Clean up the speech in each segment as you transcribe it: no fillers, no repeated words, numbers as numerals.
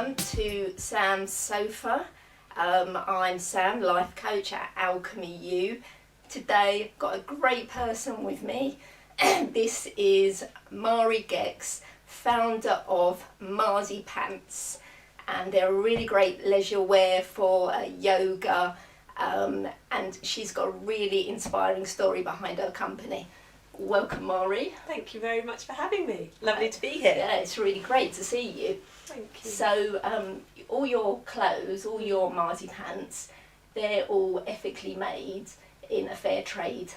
welcome to Sam's Sofa. I'm Sam, life coach at Alchemy U. Today I've got a great person with me. This is Maree Gecks, founder of Marzipants, and they're a really great leisure wear for yoga, and she's got a really inspiring story behind her company. Welcome, Maree. Thank you very much for having me. Lovely to be here. Yeah, it's really great to see you. Thank you. So, all your clothes, all your Marzipants, they're all ethically made in a fair trade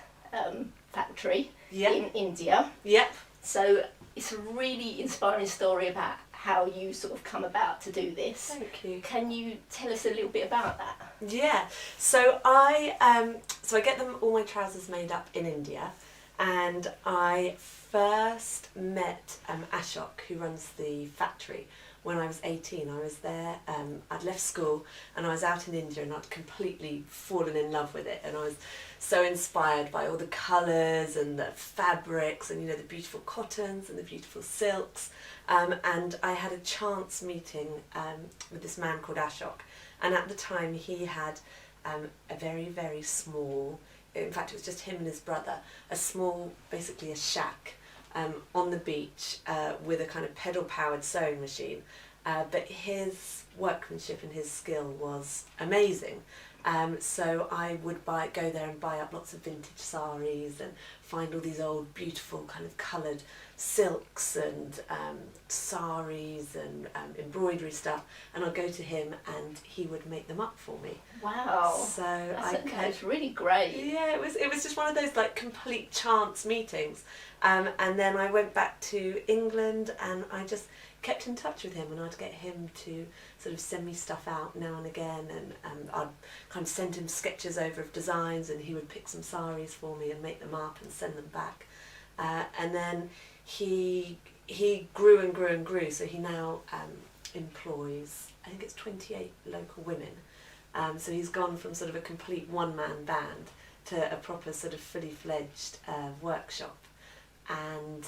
factory in India. Yep. So, it's a really inspiring story about how you sort of come about to do this. Thank you. Can you tell us a little bit about that? Yeah. So I get them all my trousers made up in India. And I first met Ashok, who runs the factory, when I was 18. I was there, I'd left school and I was out in India and I'd completely fallen in love with it. And I was so inspired by all the colours and the fabrics and, you know, the beautiful cottons and the beautiful silks. And I had a chance meeting with this man called Ashok. And at the time he had a very, very small, in fact it was just him and his brother, basically a shack on the beach with a kind of pedal powered sewing machine, but his workmanship and his skill was amazing. So I would go there and buy up lots of vintage saris and find all these old beautiful kind of coloured silks and saris and embroidery stuff, and I'd go to him and he would make them up for me. Wow. So That's really great. Yeah, it was just one of those like complete chance meetings, and then I went back to England and I just kept in touch with him, and I'd get him to sort of send me stuff out now and again, and I'd kind of send him sketches over of designs, and he would pick some saris for me and make them up and send them back, and then he grew and grew and grew, so he now employs, I think it's 28 local women, so he's gone from sort of a complete one-man band to a proper sort of fully fledged workshop. And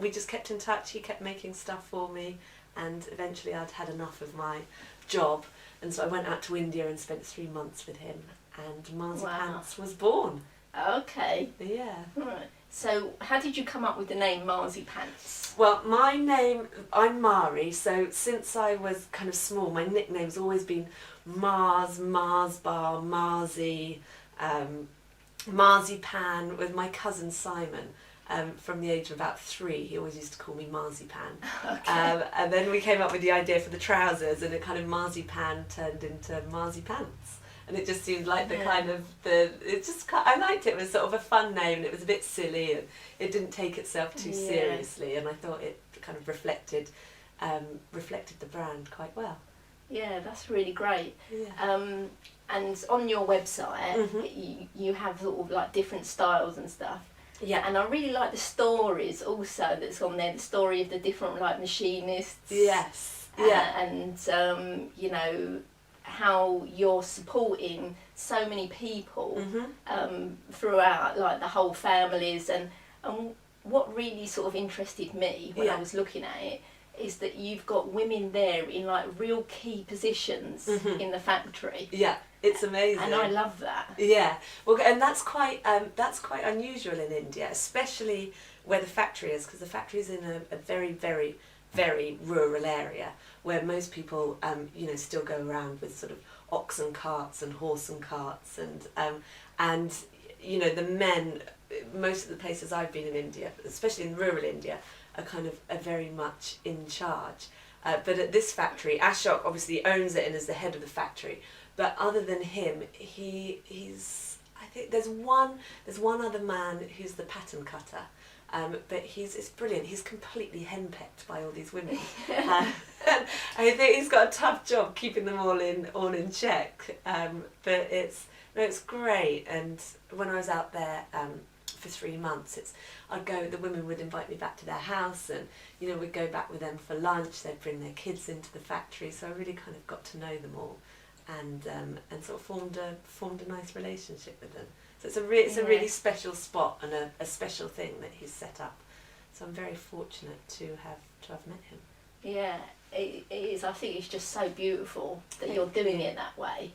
we just kept in touch. He kept making stuff for me, and eventually I'd had enough of my job, and so I went out to India and spent 3 months with him, and Marzipants was born. Okay. Yeah. Right. So how did you come up with the name Marzipants? Well, my name, I'm Maree, so since I was kind of small, my nickname's always been Mars, Marsbar, Marzi, Marzipan, with my cousin Simon. From the age of about 3, he always used to call me Marzipan. Okay. And then we came up with the idea for the trousers, and it kind of Marzipan turned into Marzipants. And it just seemed like I liked it. It was sort of a fun name, and it was a bit silly, and it didn't take itself too seriously, and I thought it kind of reflected the brand quite well. Yeah, that's really great. Yeah. And on your website, you have sort of like different styles and stuff. Yeah. And I really like the stories also that's on there, the story of the different like machinists. Yes. Yeah. And you know, how you're supporting so many people throughout, like the whole families, and what really sort of interested me when I was looking at it is that you've got women there in like real key positions in the factory. Yeah, it's amazing. And I love that. Yeah, well, and that's quite unusual in India, especially where the factory is, because the factory is in a very, very, very rural area where most people, still go around with sort of ox and carts and horse and carts, and the men, most of the places I've been in India, especially in rural India, are very much in charge. But at this factory, Ashok obviously owns it and is the head of the factory. But other than him, he's I think there's one other man who's the pattern cutter. But it's brilliant. He's completely henpecked by all these women. I think he's got a tough job keeping them all in check. But it's great. And when I was out there for 3 months, the women would invite me back to their house, and we'd go back with them for lunch. They'd bring their kids into the factory, so I really kind of got to know them all, and sort of formed a nice relationship with them. So it's a really special spot and a special thing that he's set up. So I'm very fortunate to have met him. Yeah, it is. I think it's just so beautiful that Thank you're doing you. it that way,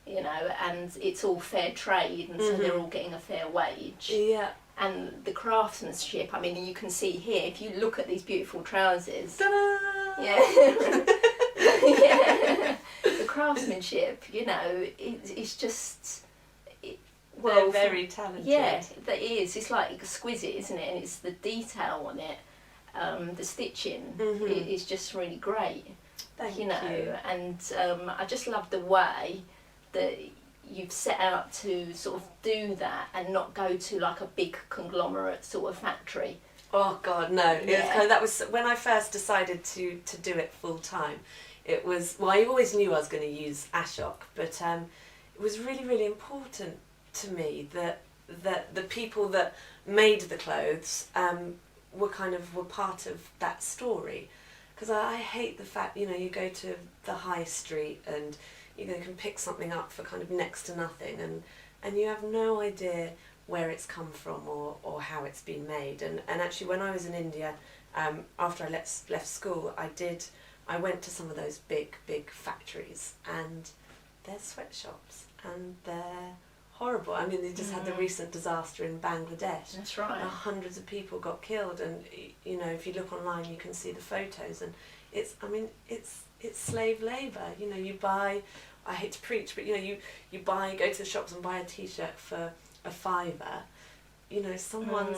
you know, and it's all fair trade, and so they're Mhm. all getting a fair wage. Yeah. And the craftsmanship, I mean, you can see here, if you look at these beautiful trousers, Ta-da! yeah, yeah, the craftsmanship, you know, it's just, They're very talented. yeah, that is. It's like exquisite, isn't it? And it's the detail on it, the stitching is just really great. Thank you know, you. and I just love the way that you've set out to sort of do that and not go to like a big conglomerate sort of factory. Oh God, no! It was Yeah. kind of, that was when I first decided to do it full time. It was, well, I always knew I was going to use Ashok, but it was really, really important to me that the people that made the clothes were part of that story, because I hate the fact, you know, you go to the high street and you can pick something up for kind of next to nothing, and you have no idea where it's come from or how it's been made. And actually, when I was in India, after I left school, I went to some of those big factories, and they're sweatshops, and they're horrible. I mean, they just had the recent disaster in Bangladesh. That's right. Hundreds of people got killed, and you know, if you look online, you can see the photos, and it's slave labour. You know, you buy. I hate to preach, but you know, you go to the shops and buy a T-shirt for a £5. You know, someone.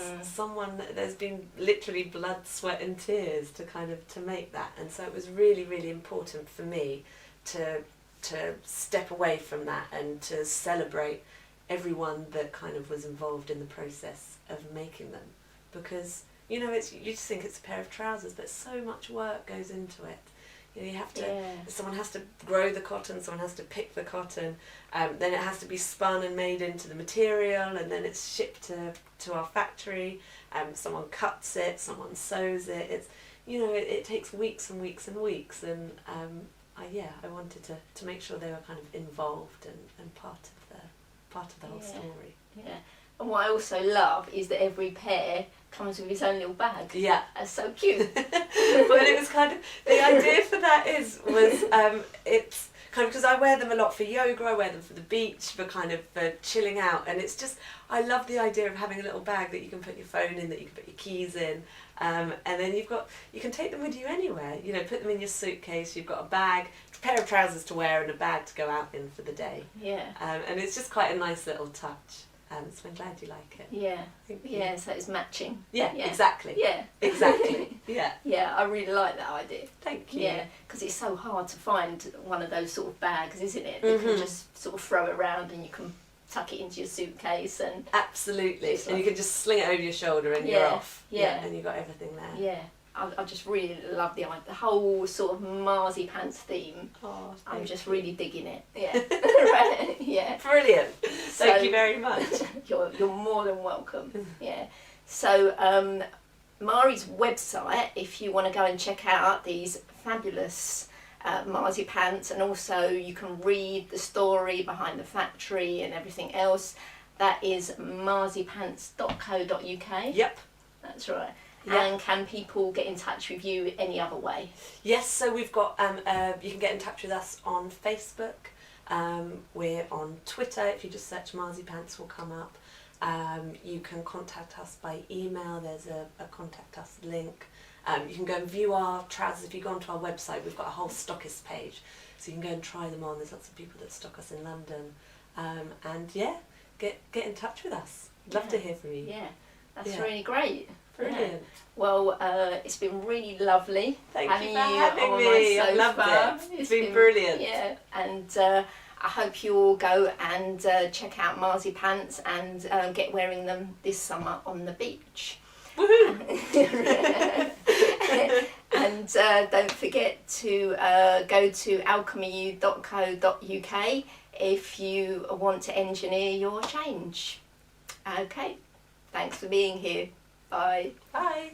There's been literally blood, sweat, and tears to make that, and so it was really, really important for me to step away from that and to celebrate everyone that kind of was involved in the process of making them, because you know, you just think it's a pair of trousers, but so much work goes into it. You know, you have to. Someone has to grow the cotton. Someone has to pick the cotton. Then it has to be spun and made into the material, and then it's shipped to our factory. Someone cuts it. Someone sews it. It's, you know, it takes weeks and weeks and weeks, and I wanted to make sure they were kind of involved and part of the whole story. Yeah. And what I also love is that every pair comes with its own little bag. Yeah. That's so cute. But it was kind of, the idea for that was it's kind of, because I wear them a lot for yoga, I wear them for the beach, for chilling out, and it's just, I love the idea of having a little bag that you can put your phone in, that you can put your keys in, and then you can take them with you anywhere. You know, put them in your suitcase. You've got a bag, a pair of trousers to wear, and a bag to go out in for the day. Yeah. And it's just quite a nice little touch. So I'm glad you like it. Yeah. Thank you. Yeah, so it's matching. Yeah, exactly. Yeah. Exactly. Yeah. Yeah, I really like that idea. Thank you. Yeah, because it's so hard to find one of those sort of bags, isn't it? That you can just sort of throw it around and you can tuck it into your suitcase and... Absolutely. And you can just sling it over your shoulder and you're off. Yeah. And you've got everything there. Yeah. I just really love the whole sort of Marzipants theme. Oh, I'm just you. really digging it. Yeah. Right. Yeah. Brilliant. Thank you very much. You're more than welcome. Yeah. So Maree's website, if you want to go and check out these fabulous Marzipants, and also you can read the story behind the factory and everything else, that is marzipants.co.uk. Yep. That's right. Yeah. And can people get in touch with you any other way? Yes, so we've got, you can get in touch with us on Facebook. We're on Twitter. If you just search Marzipants, will come up. You can contact us by email. There's a contact us link. You can go and view our trousers. If you go onto our website, we've got a whole stockist page, so you can go and try them on. There's lots of people that stock us in London. And yeah, get in touch with us. Love to hear from you. Yeah, that's really great. Brilliant. Yeah. Well, it's been really lovely. Thank having you for having on me. my I loved sofa. it. It's been brilliant. Yeah, and I hope you all go and check out Marzipants and get wearing them this summer on the beach. Woohoo! And don't forget to go to alchemyu.co.uk if you want to engineer your change. Okay, thanks for being here. Bye. Bye.